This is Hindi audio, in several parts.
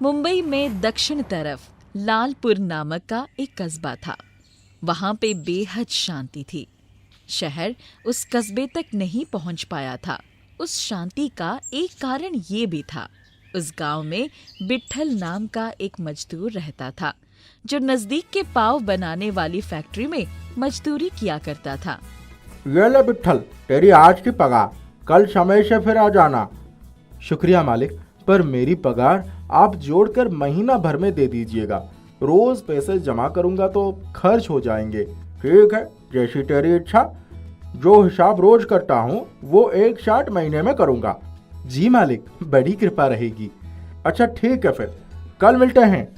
मुंबई में दक्षिण तरफ लालपुर नामक का एक कस्बा था। वहां पे बेहद शांति थी। शहर उस कस्बे तक नहीं पहुंच पाया था। उस शांति का एक कारण ये भी था, उस गांव में बिट्ठल नाम का एक मजदूर रहता था, जो नजदीक के पाव बनाने वाली फैक्ट्री में मजदूरी किया करता था। ये ले बिट्ठल, तेरी आज की पगार, कल समय से फिर आ जाना। शुक्रिया मालिक, पर मेरी पगार आप जोड़कर महीना भर में दे दीजिएगा। रोज पैसे जमा करूंगा तो खर्च हो जाएंगे। ठीक है, जैसी तेरी इच्छा। जो हिसाब रोज करता हूँ वो एक साथ महीने में करूँगा। जी मालिक, बड़ी कृपा रहेगी। अच्छा ठीक है, फिर कल मिलते हैं।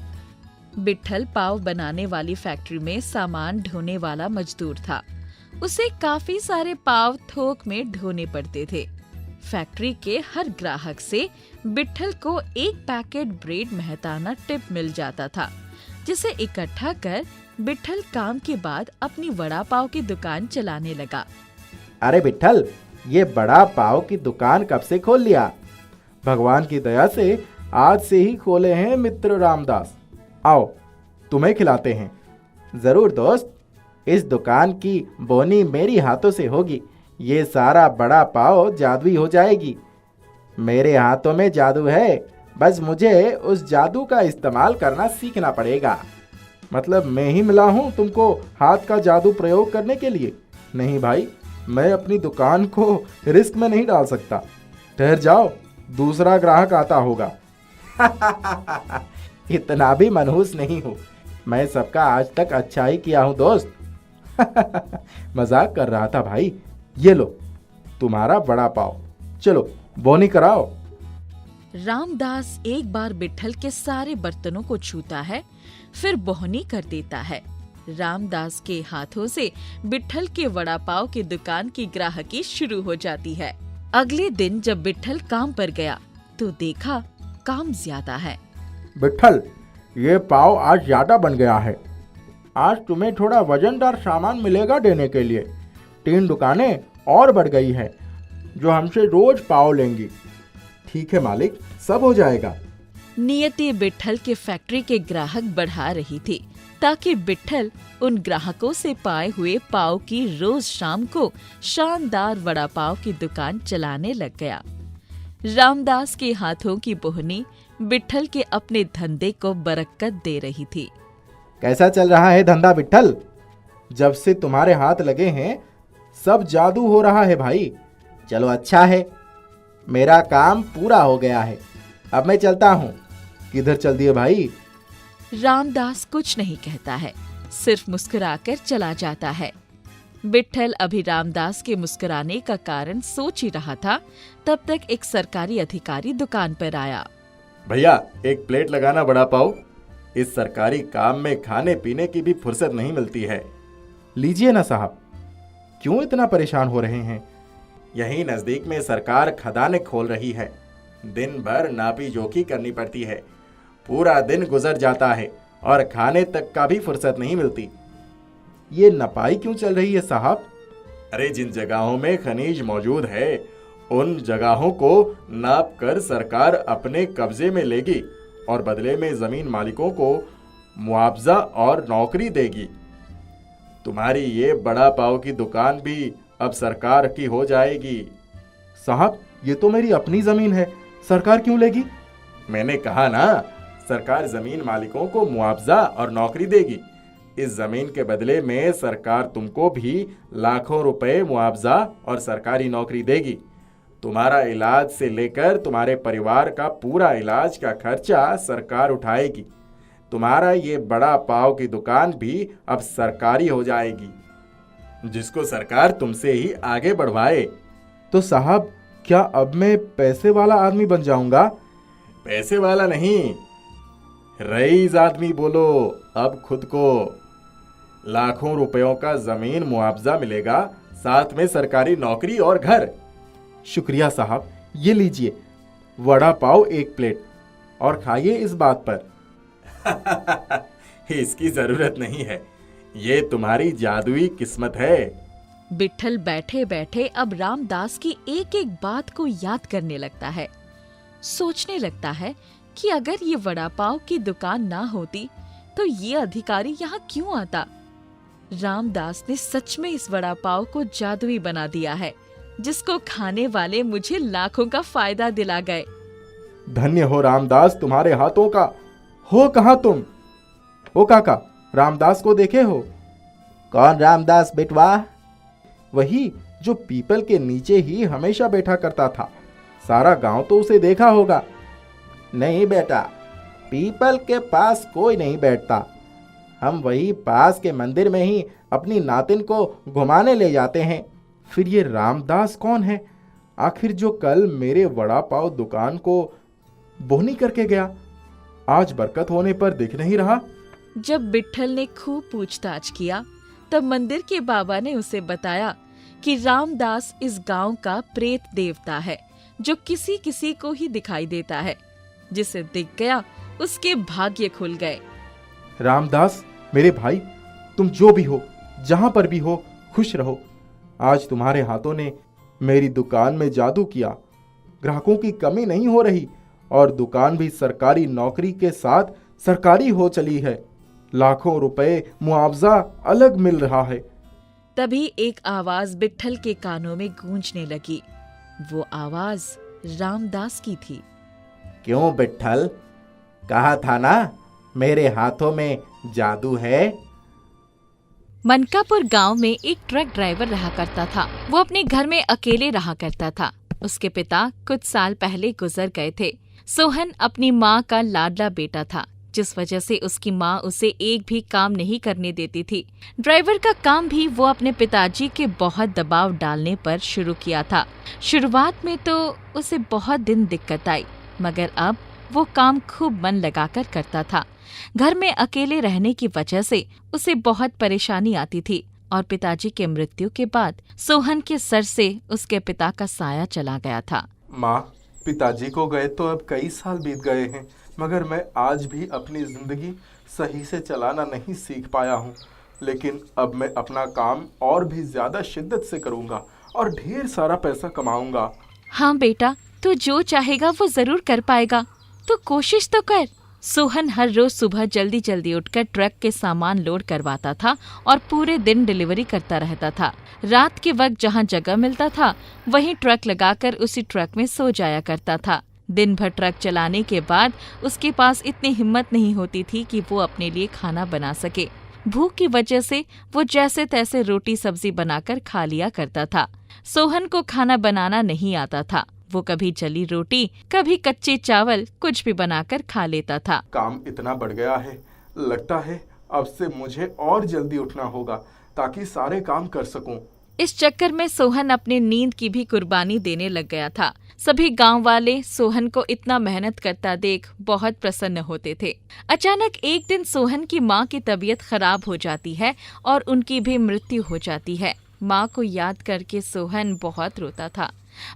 बिट्ठल पाव बनाने वाली फैक्ट्री में सामान ढोने वाला मजदूर था। उसे काफी सारे पाव थोक में ढोने पड़ते थे। फैक्ट्री के हर ग्राहक से बिट्ठल को एक पैकेट ब्रेड मेहताना टिप मिल जाता था, जिसे इकट्ठा कर बिट्ठल काम के बाद अपनी वड़ा पाव की दुकान चलाने लगा। अरे बिट्ठल, ये बड़ा पाव की दुकान कब से खोल लिया? भगवान की दया से आज से ही खोले हैं मित्र रामदास। आओ, तुम्हें खिलाते हैं। जरूर दोस्त, इस दुकान की बोनी मेरी हाथों से होगी। ये सारा बड़ा पाव जादुई हो जाएगी। मेरे हाथों में जादू है, बस मुझे उस जादू का इस्तेमाल करना सीखना पड़ेगा। मतलब मैं ही मिला हूँ तुमको हाथ का जादू प्रयोग करने के लिए? नहीं भाई, मैं अपनी दुकान को रिस्क में नहीं डाल सकता। ठहर जाओ, दूसरा ग्राहक आता होगा। इतना भी मनहूस नहीं हूँ। मैं सबका आज तक अच्छा ही किया हूँ दोस्त। मजाक कर रहा था भाई। ये लो तुम्हारा बड़ा पाव, चलो बोनी कराओ। रामदास एक बार बिट्ठल के सारे बर्तनों को छूता है, फिर बोहनी कर देता है। रामदास के हाथों से बिट्ठल के वड़ा पाव की दुकान की ग्राहकी शुरू हो जाती है। अगले दिन जब बिट्ठल काम पर गया तो देखा काम ज्यादा है। बिट्ठल, ये पाव आज ज्यादा बन गया है। आज तुम्हें थोड़ा वजनदार सामान मिलेगा देने के लिए। 3 दुकानें और बढ़ गई है जो हमसे रोज पाव लेंगी। ठीक है मालिक, सब हो जाएगा। नियति बिट्ठल के फैक्ट्री के ग्राहक बढ़ा रही थी, ताकि बिट्ठल उन ग्राहकों से पाए हुए पाव की रोज शाम को शानदार वड़ा पाव की दुकान चलाने लग गया। रामदास के हाथों की बोहनी बिट्ठल के अपने धंधे को बरकत दे रही थी। कैसा चल रहा है धंधा बिट्ठल? जब से तुम्हारे हाथ लगे हैं सब जादू हो रहा है भाई। चलो अच्छा है, मेरा काम पूरा हो गया है। अब मैं चलता हूँ। किधर चल दिए भाई? रामदास कुछ नहीं कहता है, सिर्फ मुस्कुराकर चला जाता है। बिट्ठल अभी रामदास के मुस्कुराने का कारण सोच ही रहा था, तब तक एक सरकारी अधिकारी दुकान पर आया। भैया, एक प्लेट लगाना बड़ा पाव। इस सरकारी काम में खाने पीने की भी फुर्सत नहीं मिलती है। लीजिए ना साहब, क्यों इतना परेशान हो रहे हैं? यहीं नजदीक में सरकार खदानें खोल रही है। दिन भर नापी जोखी करनी पड़ती है। पूरा दिन गुजर जाता है और खाने तक का भी फुर्सत नहीं मिलती। ये नपाई क्यों चल रही है साहब? अरे, जिन जगहों में खनिज मौजूद है उन जगहों को नाप कर सरकार अपने कब्जे में लेगी और बदले में जमीन मालिकों को मुआवजा और नौकरी देगी। तुम्हारी ये बड़ा पाव की दुकान भी अब सरकार की हो जाएगी। साहब, ये तो मेरी अपनी जमीन है, सरकार क्यों लेगी? मैंने कहा ना, सरकार जमीन मालिकों को मुआवजा और नौकरी देगी। इस जमीन के बदले में सरकार तुमको भी लाखों रुपए मुआवजा और सरकारी नौकरी देगी। तुम्हारा इलाज से लेकर तुम्हारे परिवार का पूरा इलाज का खर्चा सरकार उठाएगी। तुम्हारा ये बड़ा पाव की दुकान भी अब सरकारी हो जाएगी, जिसको सरकार तुमसे ही आगे बढ़वाए। तो साहब, क्या अब मैं पैसे वाला आदमी बन जाऊंगा? पैसे वाला नहीं, रईस आदमी बोलो अब खुद को। लाखों रुपयों का जमीन मुआवजा मिलेगा, साथ में सरकारी नौकरी और घर। शुक्रिया साहब, ये लीजिए वड़ा पाव 1 प्लेट और खाइए इस बात पर। इसकी जरूरत नहीं है, ये तुम्हारी जादुई किस्मत है। बिट्ठल बैठे बैठे अब रामदास की एक एक बात को याद करने लगता है। सोचने लगता है कि अगर ये वड़ा पाव की दुकान ना होती तो ये अधिकारी यहाँ क्यों आता। रामदास ने सच में इस वड़ा पाव को जादुई बना दिया है, जिसको खाने वाले मुझे लाखों का फायदा दिला गए। धन्य हो रामदास तुम्हारे हाथों का। हो कहाँ तुम? ओ काका, रामदास को देखे हो? कौन रामदास बेटवा? वही जो पीपल के नीचे ही हमेशा बैठा करता था। सारा गांव तो उसे देखा होगा। नहीं बेटा, पीपल के पास कोई नहीं बैठता। हम वही पास के मंदिर में ही अपनी नातिन को घुमाने ले जाते हैं। फिर ये रामदास कौन है आखिर, जो कल मेरे वड़ा पाव दुकान को बोहनी करके गया? आज बरकत होने पर दिख नहीं रहा। जब बिट्ठल ने खूब पूछताछ किया तब मंदिर के बाबा ने उसे बताया कि रामदास इस गांव का प्रेत देवता है, जो किसी किसी को ही दिखाई देता है। जिसे दिख गया उसके भाग्य खुल गए। रामदास मेरे भाई, तुम जो भी हो, जहां पर भी हो, खुश रहो। आज तुम्हारे हाथों ने मेरी दुकान में जादू किया। ग्राहकों की कमी नहीं हो रही और दुकान भी सरकारी नौकरी के साथ सरकारी हो चली है। लाखों रुपए मुआवजा अलग मिल रहा है। तभी एक आवाज बिट्ठल के कानों में गूंजने लगी। वो आवाज रामदास की थी। क्यों बिट्ठल, कहा था ना मेरे हाथों में जादू है। मनकापुर गांव में एक ट्रक ड्राइवर रहा करता था। वो अपने घर में अकेले रहा करता था। उसके पिता कुछ साल पहले गुजर गए थे। सोहन अपनी माँ का लाडला बेटा था, जिस वजह से उसकी माँ उसे एक भी काम नहीं करने देती थी। ड्राइवर का काम भी वो अपने पिताजी के बहुत दबाव डालने पर शुरू किया था। शुरुआत में तो उसे बहुत दिन दिक्कत आई, मगर अब वो काम खूब मन लगाकर करता था। घर में अकेले रहने की वजह से उसे बहुत परेशानी आती थी और पिताजी के मृत्यु के बाद सोहन के सर से उसके पिता का साया चला गया था। माँ, पिताजी को गए तो अब कई साल बीत गए हैं, मगर मैं आज भी अपनी जिंदगी सही से चलाना नहीं सीख पाया हूँ। लेकिन अब मैं अपना काम और भी ज्यादा शिद्दत से करूँगा और ढेर सारा पैसा कमाऊंगा। हाँ बेटा, तू जो चाहेगा वो जरूर कर पाएगा। तो कोशिश तो कर। सोहन हर रोज सुबह जल्दी जल्दी उठकर ट्रक के सामान लोड करवाता था और पूरे दिन डिलीवरी करता रहता था। रात के वक्त जहाँ जगह मिलता था वहीं ट्रक लगाकर उसी ट्रक में सो जाया करता था। दिन भर ट्रक चलाने के बाद उसके पास इतनी हिम्मत नहीं होती थी कि वो अपने लिए खाना बना सके। भूख की वजह से वो जैसे तैसे रोटी सब्जी बनाकर खा लिया करता था। सोहन को खाना बनाना नहीं आता था। वो कभी जली रोटी, कभी कच्चे चावल, कुछ भी बनाकर खा लेता था। काम इतना बढ़ गया है, लगता है अब से मुझे और जल्दी उठना होगा ताकि सारे काम कर सकूं। इस चक्कर में सोहन अपनी नींद की भी कुर्बानी देने लग गया था। सभी गांव वाले सोहन को इतना मेहनत करता देख बहुत प्रसन्न होते थे। अचानक एक दिन सोहन की माँ की तबीयत खराब हो जाती है और उनकी भी मृत्यु हो जाती है। माँ को याद करके सोहन बहुत रोता था,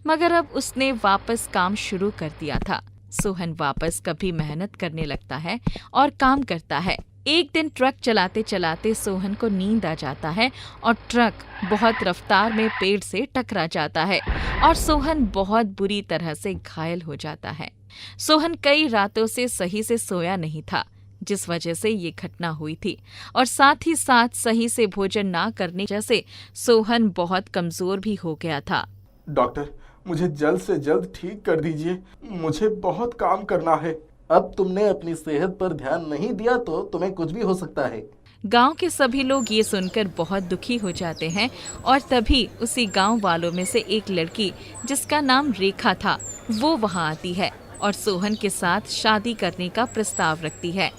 मगर अब उसने वापस काम शुरू कर दिया था। सोहन वापस कभी मेहनत करने लगता है और काम करता है। एक दिन ट्रक चलाते चलाते सोहन को नींद आ जाता है और ट्रक बहुत रफ्तार में पेड़ से टकरा जाता है और सोहन बहुत बुरी तरह से घायल हो जाता है। सोहन कई रातों से सही से सोया नहीं था, जिस वजह से ये घटना हुई थी, और साथ ही साथ सही से भोजन ना करने की वजह से सोहन बहुत कमजोर भी हो गया था। डॉक्टर, मुझे जल्द से जल्द ठीक कर दीजिए, मुझे बहुत काम करना है। अब तुमने अपनी सेहत पर ध्यान नहीं दिया तो तुम्हें कुछ भी हो सकता है। गांव के सभी लोग ये सुनकर बहुत दुखी हो जाते हैं और तभी उसी गांव वालों में से एक लड़की जिसका नाम रेखा था वो वहां आती है और सोहन के साथ शादी करने का प्रस्ताव रखती है।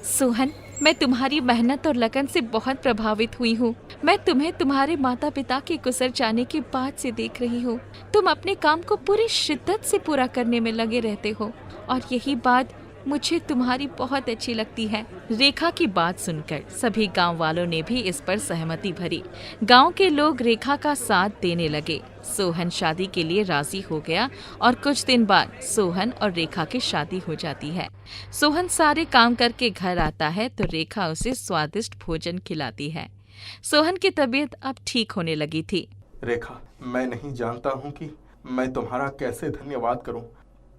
सोहन, मैं तुम्हारी मेहनत और लगन से बहुत प्रभावित हुई हूँ। मैं तुम्हें तुम्हारे माता पिता के गुजर जाने के बाद से देख रही हूँ। तुम अपने काम को पूरी शिद्दत से पूरा करने में लगे रहते हो और यही बात मुझे तुम्हारी बहुत अच्छी लगती है। रेखा की बात सुनकर सभी गांव वालों ने भी इस पर सहमति भरी। गांव के लोग रेखा का साथ देने लगे। सोहन शादी के लिए राजी हो गया और कुछ दिन बाद सोहन और रेखा की शादी हो जाती है। सोहन सारे काम करके घर आता है तो रेखा उसे स्वादिष्ट भोजन खिलाती है। सोहन की तबीयत अब ठीक होने लगी थी। रेखा, मैं नहीं जानता हूँ कि मैं तुम्हारा कैसे धन्यवाद करूँ।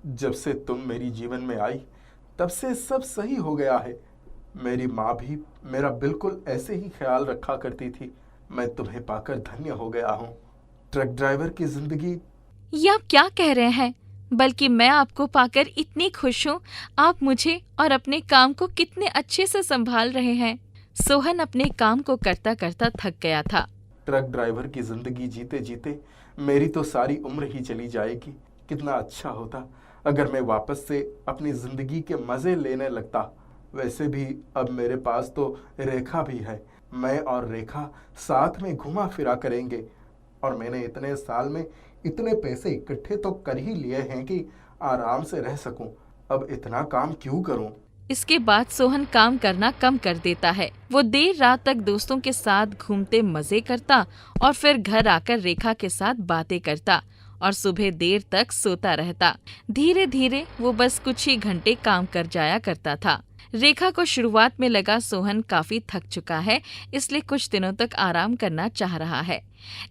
जब से तुम मेरी जीवन में आई तब से सब सही हो गया है। मेरी माँ भी मेरा बिल्कुल ऐसे ही ख्याल रखा करती थी। मैं तुम्हें पाकर धन्य हो गया हूँ। ट्रक ड्राइवर की जिंदगी। ये आप क्या कह रहे हैं? बल्कि मैं आपको पाकर इतनी खुश हूँ। आप मुझे और अपने काम को कितने अच्छे से संभाल रहे हैं। सोहन अपने काम को करता करता थक गया था। ट्रक ड्राइवर की जिंदगी जीते जीते मेरी तो सारी उम्र ही चली जाएगी। कितना अच्छा होता अगर मैं वापस से अपनी जिंदगी के मजे लेने लगता। वैसे भी अब मेरे पास तो रेखा भी है। मैं और रेखा साथ में घुमा फिरा करेंगे। और मैंने इतने साल में इतने पैसे इकट्ठे तो कर ही लिए हैं कि आराम से रह सकूं। अब इतना काम क्यों करूं? इसके बाद सोहन काम करना कम कर देता है। वो देर रात तक दोस्तों के साथ घूमते मजे करता और फिर घर आकर रेखा के साथ बातें करता और सुबह देर तक सोता रहता। धीरे धीरे वो बस कुछ ही घंटे काम कर जाया करता था। रेखा को शुरुआत में लगा सोहन काफी थक चुका है, इसलिए कुछ दिनों तक आराम करना चाह रहा है।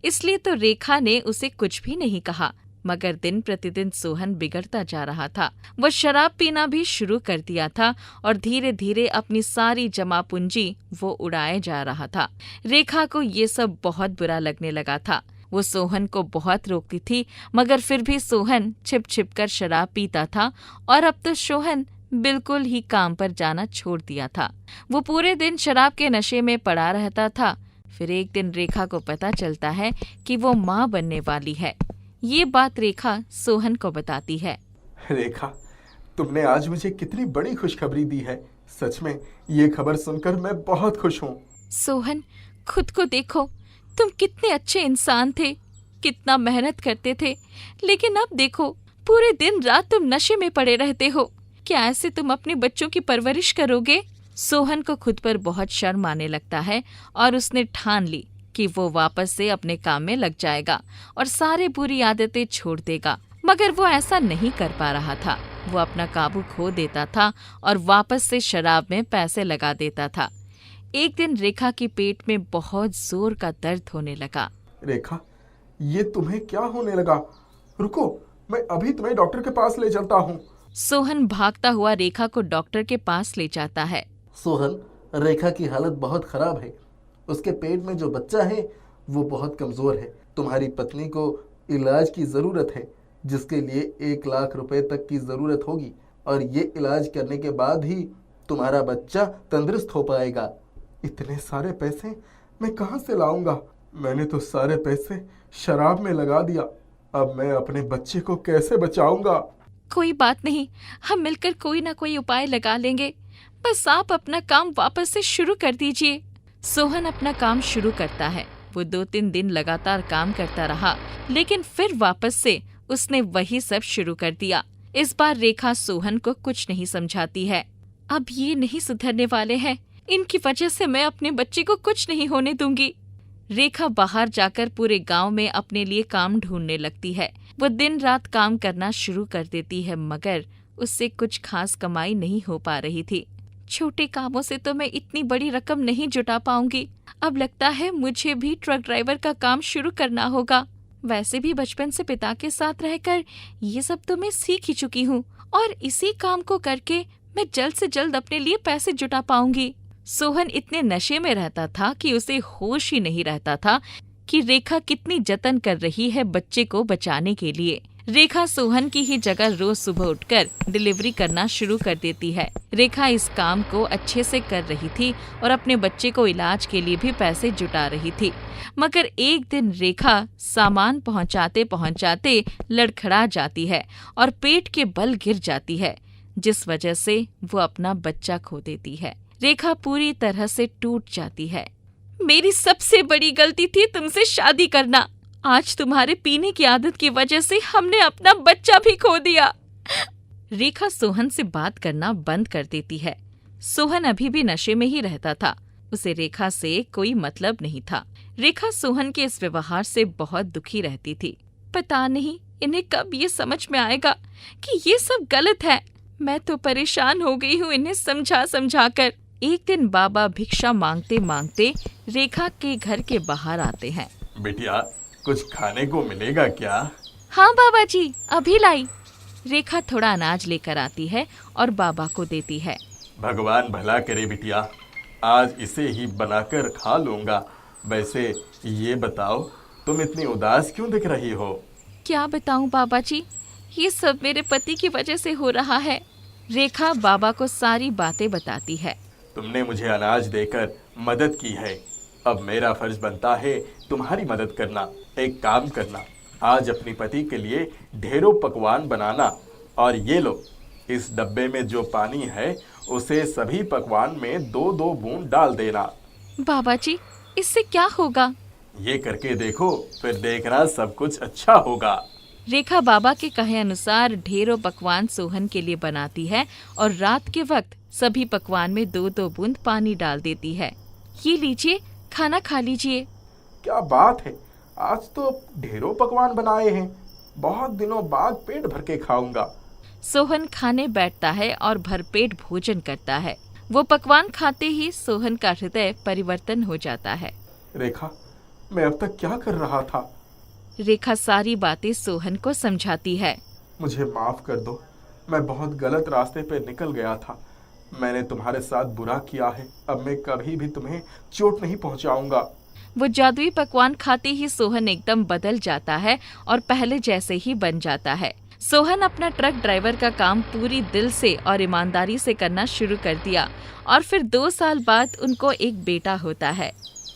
इसलिए तो रेखा ने उसे कुछ भी नहीं कहा। मगर दिन प्रतिदिन सोहन बिगड़ता जा रहा था। वो शराब पीना भी शुरू कर दिया था और धीरे धीरे अपनी सारी जमा पूंजी वो उड़ाए जा रहा था। रेखा को ये सब बहुत बुरा लगने लगा था। वो सोहन को बहुत रोकती थी, मगर फिर भी सोहन छिप छिप कर शराब पीता था और अब तो सोहन बिल्कुल ही काम पर जाना छोड़ दिया था। वो पूरे दिन शराब के नशे में पड़ा रहता था। फिर एक दिन रेखा को पता चलता है कि वो माँ बनने वाली है। ये बात रेखा सोहन को बताती है। रेखा, तुमने आज मुझे कितनी बड़ी खुशखबरी दी है। सच में ये खबर सुनकर मैं बहुत खुश हूँ। सोहन, खुद को देखो, तुम कितने अच्छे इंसान थे, कितना मेहनत करते थे, लेकिन अब देखो पूरे दिन रात तुम नशे में पड़े रहते हो। क्या ऐसे तुम अपने बच्चों की परवरिश करोगे? सोहन को खुद पर बहुत शर्म आने लगता है और उसने ठान ली कि वो वापस से अपने काम में लग जाएगा और सारे बुरी आदतें छोड़ देगा। मगर वो ऐसा नहीं कर पा रहा था। वो अपना काबू खो देता था और वापस से शराब में पैसे लगा देता था। एक दिन रेखा के पेट में बहुत जोर का दर्द होने लगा। रेखा, ये तुम्हें क्या होने लगा? रुको, मैं अभी तुम्हें डॉक्टर के पास ले चलता हूँ। सोहन भागता हुआ रेखा को डॉक्टर के पास ले जाता है। सोहन, रेखा की हालत बहुत खराब है। उसके पेट में जो बच्चा है वो बहुत कमजोर है। तुम्हारी पत्नी को इलाज की जरूरत है, जिसके लिए 1 लाख रुपए तक की जरूरत होगी और ये इलाज करने के बाद ही तुम्हारा बच्चा तंदुरुस्त हो पाएगा। इतने सारे पैसे मैं कहाँ से लाऊंगा? मैंने तो सारे पैसे शराब में लगा दिया। अब मैं अपने बच्चे को कैसे बचाऊंगा? कोई बात नहीं, हम मिलकर कोई ना कोई उपाय लगा लेंगे। बस आप अपना काम वापस से शुरू कर दीजिए। सोहन अपना काम शुरू करता है। वो 2-3 दिन लगातार काम करता रहा, लेकिन फिर वापस से उसने वही सब शुरू कर दिया। इस बार रेखा सोहन को कुछ नहीं समझाती है। अब ये नहीं सुधरने वाले हैं, इनकी वजह से मैं अपने बच्चे को कुछ नहीं होने दूंगी। रेखा बाहर जाकर पूरे गांव में अपने लिए काम ढूंढने लगती है। वो दिन रात काम करना शुरू कर देती है, मगर उससे कुछ खास कमाई नहीं हो पा रही थी। छोटे कामों से तो मैं इतनी बड़ी रकम नहीं जुटा पाऊंगी। अब लगता है मुझे भी ट्रक ड्राइवर का काम शुरू करना होगा। वैसे भी बचपन से पिता के साथ रहकर ये सब तो मैं सीख ही चुकी हूँ और इसी काम को करके मैं जल्द से जल्द अपने लिए पैसे जुटा पाऊंगी। सोहन इतने नशे में रहता था कि उसे होश ही नहीं रहता था कि रेखा कितनी जतन कर रही है बच्चे को बचाने के लिए। रेखा सोहन की ही जगह रोज सुबह उठकर डिलीवरी करना शुरू कर देती है। रेखा इस काम को अच्छे से कर रही थी और अपने बच्चे को इलाज के लिए भी पैसे जुटा रही थी। मगर एक दिन रेखा सामान पहुंचाते पहुंचाते लड़खड़ा जाती है और पेट के बल गिर जाती है, जिस वजह से वो अपना बच्चा खो देती है। रेखा पूरी तरह से टूट जाती है। मेरी सबसे बड़ी गलती थी तुमसे शादी करना। आज तुम्हारे पीने की आदत की वजह से हमने अपना बच्चा भी खो दिया। रेखा सोहन से बात करना बंद कर देती है। सोहन अभी भी नशे में ही रहता था। उसे रेखा से कोई मतलब नहीं था। रेखा सोहन के इस व्यवहार से बहुत दुखी रहती थी। पता नहीं इन्हें कब ये समझ में आएगा कि ये सब गलत है। मैं तो परेशान हो गई हूँ इन्हें समझा समझा कर। एक दिन बाबा भिक्षा मांगते मांगते रेखा के घर के बाहर आते हैं। बिटिया, कुछ खाने को मिलेगा क्या? हाँ बाबा जी, अभी लाई। रेखा थोड़ा अनाज लेकर आती है और बाबा को देती है। भगवान भला करे बिटिया, आज इसे ही बनाकर खा लूंगा। वैसे ये बताओ, तुम इतनी उदास क्यों दिख रही हो? क्या बताऊं बाबा जी, ये सब मेरे पति की वजह से हो रहा है। रेखा बाबा को सारी बातें बताती है। तुमने मुझे अनाज देकर मदद की है, अब मेरा फर्ज बनता है तुम्हारी मदद करना। एक काम करना, आज अपने पति के लिए ढेरों पकवान बनाना, और ये लो, इस डब्बे में जो पानी है उसे सभी पकवान में 2-2 बूंद डाल देना। बाबा जी, इससे क्या होगा? ये करके देखो, फिर देखना सब कुछ अच्छा होगा। रेखा बाबा के कहे अनुसार ढेरों पकवान सोहन के लिए बनाती है और रात के वक्त सभी पकवान में 2-2 बूंद पानी डाल देती है। ये लीजिए, खाना खा लीजिए। क्या बात है, आज तो ढेरों पकवान बनाए हैं। बहुत दिनों बाद पेट भर के खाऊंगा। सोहन खाने बैठता है और भरपेट भोजन करता है। वो पकवान खाते ही सोहन का हृदय परिवर्तन हो जाता है। रेखा, मैं अब तक क्या कर रहा था? रेखा सारी बातें सोहन को समझाती है। मुझे माफ कर दो, मैं बहुत गलत रास्ते पे निकल गया था। मैंने तुम्हारे साथ बुरा किया है। अब मैं कभी भी तुम्हें चोट नहीं पहुंचाऊंगा। वो जादुई पकवान खाते ही सोहन एकदम बदल जाता है और पहले जैसे ही बन जाता है। सोहन अपना ट्रक ड्राइवर का काम पूरी दिल से और ईमानदारी से करना शुरू कर दिया और फिर 2 साल बाद उनको एक बेटा होता है।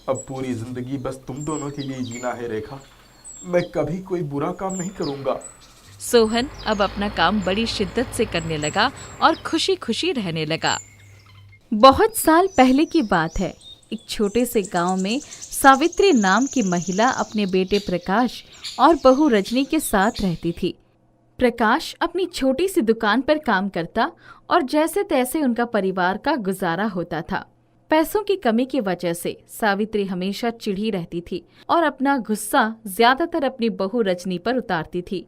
अब पूरी जिंदगी बस तुम दोनों के लिए जीना है रेखा। मैं कभी कोई बुरा काम नहीं करूंगा। सोहन अब अपना काम बड़ी शिद्दत से करने लगा और खुशी खुशी रहने लगा। बहुत साल पहले की बात है। एक छोटे से गांव में सावित्री नाम की महिला अपने बेटे प्रकाश और बहू रजनी के साथ रहती थी। प्रकाश अपनी छोटी सी दुकान पर काम करता और जैसे तैसे उनका परिवार का गुजारा होता था। पैसों की कमी की वजह से सावित्री हमेशा चिढ़ी रहती थी और अपना गुस्सा ज्यादातर अपनी बहू रजनी पर उतारती थी।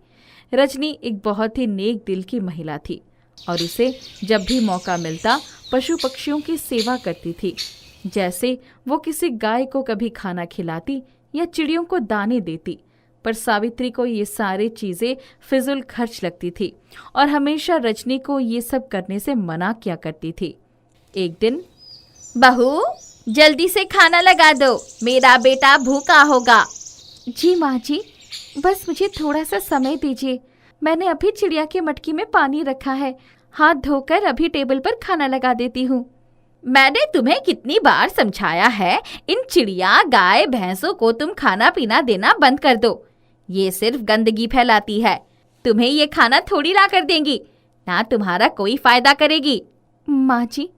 रजनी एक बहुत ही नेक दिल की महिला थी और उसे जब भी मौका मिलता पशु पक्षियों की सेवा करती थी। जैसे वो किसी गाय को कभी खाना खिलाती या चिड़ियों को दाने देती। पर सावित्री को ये सारी चीजें फिजूल खर्च लगती थी और हमेशा रजनी को ये सब करने से मना किया करती थी। एक दिन, बहू, जल्दी से खाना लगा दो, मेरा बेटा भूखा होगा। जी माँ जी, बस मुझे थोड़ा सा समय दीजिए। मैंने अभी चिड़िया के मटकी में पानी रखा है, हाथ धोकर अभी टेबल पर खाना लगा देती हूँ। मैंने तुम्हें कितनी बार समझाया है, इन चिड़िया गाय भैंसों को तुम खाना पीना देना बंद कर दो। ये सिर्फ गंदगी फैलाती है। तुम्हें ये खाना थोड़ी ला कर देंगी, ना तुम्हारा कोई फायदा करेगी। माँ जी,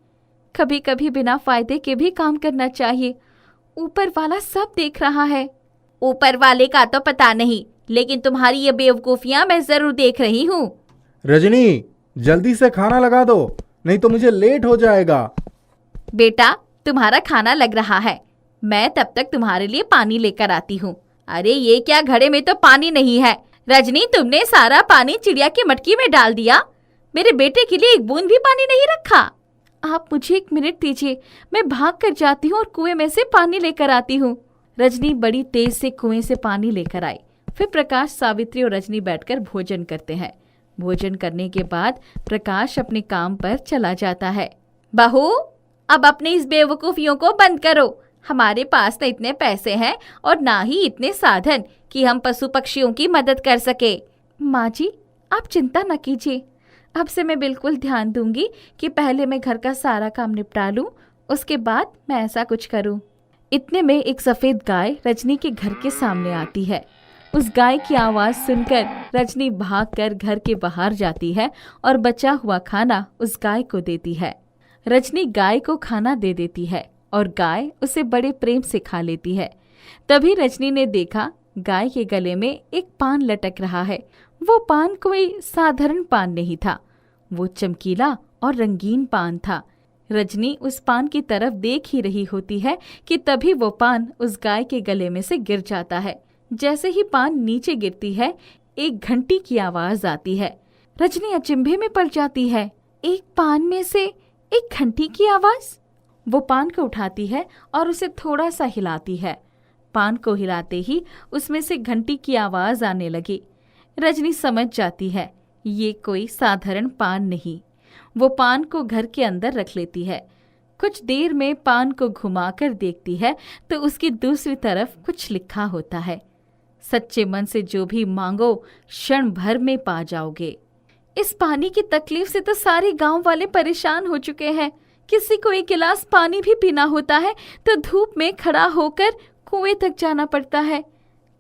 कभी कभी बिना फायदे के भी काम करना चाहिए। ऊपर वाला सब देख रहा है। ऊपर वाले का तो पता नहीं, लेकिन तुम्हारी ये बेवकूफियां मैं जरूर देख रही हूँ। रजनी, जल्दी से खाना लगा दो, नहीं तो मुझे लेट हो जाएगा। बेटा, तुम्हारा खाना लग रहा है, मैं तब तक तुम्हारे लिए पानी लेकर आती हूँ। अरे ये क्या, घड़े में तो पानी नहीं है। रजनी, तुमने सारा पानी चिड़िया की मटकी में डाल दिया। मेरे बेटे के लिए एक बूंद भी पानी नहीं रखा। आप मुझे 1 मिनट दीजिए, मैं भाग कर जाती हूँ और कुएं में से पानी लेकर आती हूँ। रजनी बड़ी तेज से कुएं से पानी लेकर आई। फिर प्रकाश, सावित्री और रजनी बैठकर भोजन करते हैं। भोजन करने के बाद प्रकाश अपने काम पर चला जाता है। बहू, अब अपनी इस बेवकूफियों को बंद करो। हमारे पास न इतने पैसे हैं और ना ही इतने साधन कि हम पशु पक्षियों की मदद कर सके। माँ जी, आप चिंता न कीजिए। अब से मैं बिल्कुल ध्यान दूंगी कि पहले मैं घर का सारा काम निपटा लूं, उसके बाद मैं ऐसा कुछ करूं। इतने में एक सफेद गाय रजनी के घर के सामने आती है। उस गाय की आवाज सुनकर रजनी भागकर घर के बाहर जाती है और बचा हुआ खाना उस गाय को देती है। रजनी गाय को खाना दे देती है और गाय उसे बड़े प्रेम से खा लेती है। तभी रजनी ने देखा गाय के गले में एक पान लटक रहा है। वो पान कोई साधारण पान नहीं था, वो चमकीला और रंगीन पान था। रजनी उस पान की तरफ देख ही रही होती है कि तभी वो पान उस गाय के गले में से गिर जाता है। जैसे ही पान नीचे गिरती है, एक घंटी की आवाज आती है। रजनी अचंभे में पड़ जाती है। एक पान में से एक घंटी की आवाज। वो पान को उठाती है और उसे थोड़ा सा हिलाती है। पान को हिलाते ही उसमें से घंटी की आवाज आने लगी। रजनी समझ जाती है ये कोई साधारण पान नहीं। वो पान को घर के अंदर रख लेती है। कुछ देर में पान को घुमाकर देखती है तो उसकी दूसरी तरफ कुछ लिखा होता है, सच्चे मन से जो भी मांगो क्षण भर में पा जाओगे। इस पानी की तकलीफ से तो सारे गांव वाले परेशान हो चुके हैं। किसी को एक गिलास पानी भी पीना होता है तो धूप में खड़ा होकर कुएं तक जाना पड़ता है।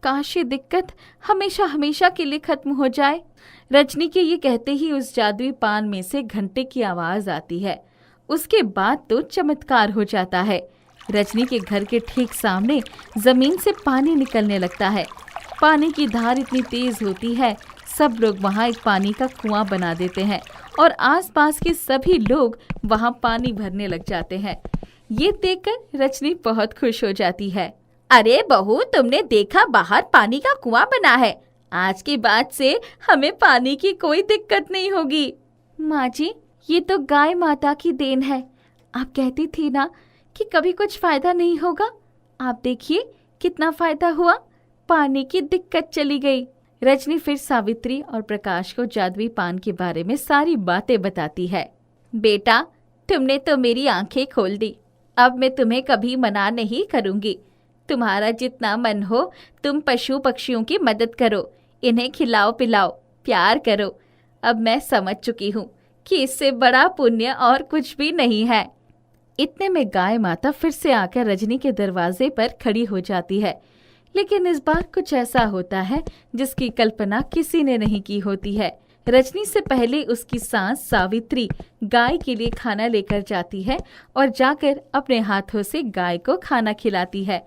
काश ये दिक्कत हमेशा हमेशा के लिए खत्म हो जाए। रजनी के ये कहते ही उस जादुई पान में से घंटे की आवाज आती है। उसके बाद तो चमत्कार हो जाता है। रजनी के घर के ठीक सामने जमीन से पानी निकलने लगता है। पानी की धार इतनी तेज होती है, सब लोग वहाँ एक पानी का कुआं बना देते हैं और आसपास के सभी लोग वहाँ पानी भरने लग जाते हैं। ये देखकर रजनी बहुत खुश हो जाती है। अरे बहू, तुमने देखा, बाहर पानी का कुआं बना है। आज के बाद से हमें पानी की कोई दिक्कत नहीं होगी। माँ जी, ये तो गाय माता की देन है। आप कहती थी ना कि कभी कुछ फायदा नहीं होगा। आप देखिए कितना फायदा हुआ, पानी की दिक्कत चली गई। रजनी फिर सावित्री और प्रकाश को जादुई पान के बारे में सारी बातें बताती है। बेटा, तुमने तो मेरी आंखें खोल दी। अब मैं तुम्हें कभी मना नहीं करूंगी। तुम्हारा जितना मन हो तुम पशु पक्षियों की मदद करो, इन्हें खिलाओ पिलाओ, प्यार करो। अब मैं समझ चुकी हूँ कि इससे बड़ा पुण्य और कुछ भी नहीं है। इतने में गाय माता फिर से आकर रजनी के दरवाजे पर खड़ी हो जाती है। लेकिन इस बार कुछ ऐसा होता है जिसकी कल्पना किसी ने नहीं की होती है। रजनी से पहले उसकी सास सावित्री गाय के लिए खाना लेकर जाती है और जाकर अपने हाथों से गाय को खाना खिलाती है।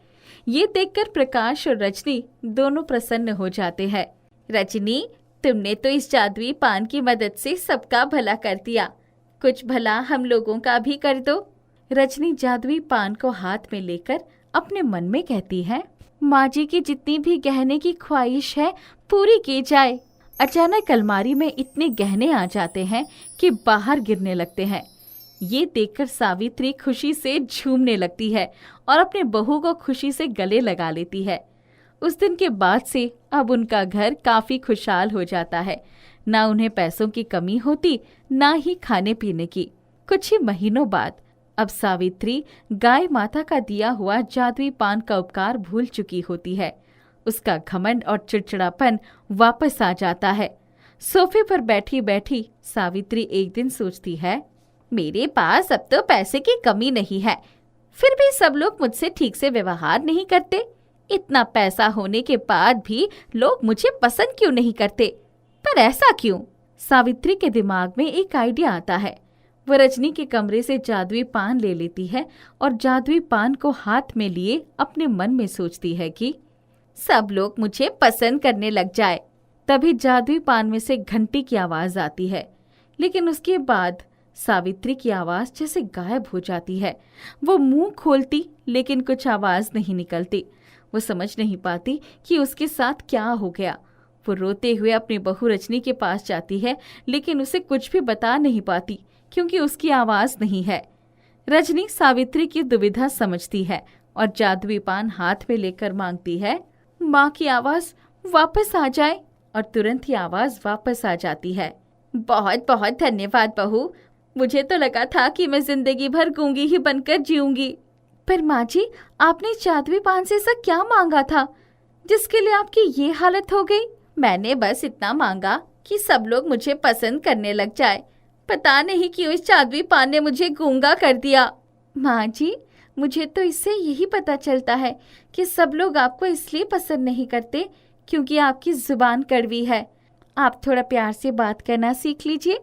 ये देखकर प्रकाश और रजनी दोनों प्रसन्न हो जाते हैं। रजनी, तुमने तो इस जादुई पान की मदद से सबका भला कर दिया, कुछ भला हम लोगों का भी कर दो। रजनी जादुई पान को हाथ में लेकर अपने मन में कहती है, माँ जी की जितनी भी गहने की ख्वाहिश है पूरी की जाए। अचानक अलमारी में इतने गहने आ जाते हैं कि बाहर गिरने लगते हैं। ये देखकर सावित्री खुशी से झूमने लगती है और अपने बहू को खुशी से गले लगा लेती है। उस दिन के बाद से अब उनका घर काफी खुशहाल हो जाता है। ना उन्हें पैसों की कमी होती, ना ही खाने पीने की। कुछ ही महीनों बाद अब सावित्री गाय माता का दिया हुआ जादुई पान का उपकार भूल चुकी होती है। उसका घमंड और चिड़चिड़ापन वापस आ जाता है। सोफे पर बैठी बैठी सावित्री एक दिन सोचती है, मेरे पास अब तो पैसे की कमी नहीं है, फिर भी सब लोग मुझसे ठीक से व्यवहार नहीं करते। इतना पैसा होने के बाद भी लोग मुझे पसंद क्यों नहीं करते? पर ऐसा क्यों? सावित्री के दिमाग में एक आइडिया आता है। वो रजनी के कमरे से जादुई पान ले लेती है और जादुई पान को हाथ में लिए अपने मन में सोचती है कि सब लोग मुझे पसंद करने लग जाए। तभी जादुई पान में से घंटी की आवाज आती है, लेकिन उसके बाद सावित्री की आवाज जैसे गायब हो जाती है। वो मुंह खोलती लेकिन कुछ आवाज नहीं निकलती। वो समझ नहीं पाती कि उसके साथ क्या हो गया। वो रोते हुए अपनी बहू रजनी के पास जाती है, लेकिन उसे कुछ भी बता नहीं पाती क्योंकि उसकी आवाज नहीं है। रजनी सावित्री की दुविधा समझती है और जादुई पान हाथ में लेकर मांगती है, माँ की आवाज वापस आ जाए। और तुरंत ही आवाज वापस आ जाती है। बहुत बहुत धन्यवाद बहू, मुझे तो लगा था कि मैं जिंदगी भर गूंगी ही बनकर जीऊंगी। पर माँ जी, आपने जादुई पान से ऐसा क्या मांगा था जिसके लिए आपकी ये हालत हो गई? मैंने बस इतना मांगा कि सब लोग मुझे पसंद करने लग जाए। पता नहीं क्यों इस जादुई पान ने मुझे गूंगा कर दिया। माँ जी, मुझे तो इससे यही पता चलता है कि सब लोग आपको इसलिए पसंद नहीं करते क्योंकि आपकी जुबान कड़वी है। आप थोड़ा प्यार से बात करना सीख लीजिए,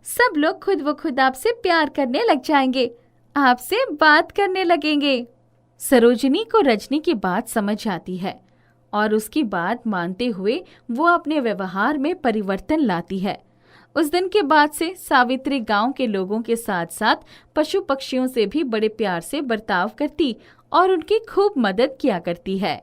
सब लोग खुद व खुद आपसे प्यार करने लग जाएंगे, आपसे बात करने लगेंगे। सरोजिनी को रजनी की बात समझ आती है और उसकी बात मानते हुए वो अपने व्यवहार में परिवर्तन लाती है। उस दिन के बाद से सावित्री गांव के लोगों के साथ साथ पशु पक्षियों से भी बड़े प्यार से बर्ताव करती और उनकी खूब मदद किया करती है।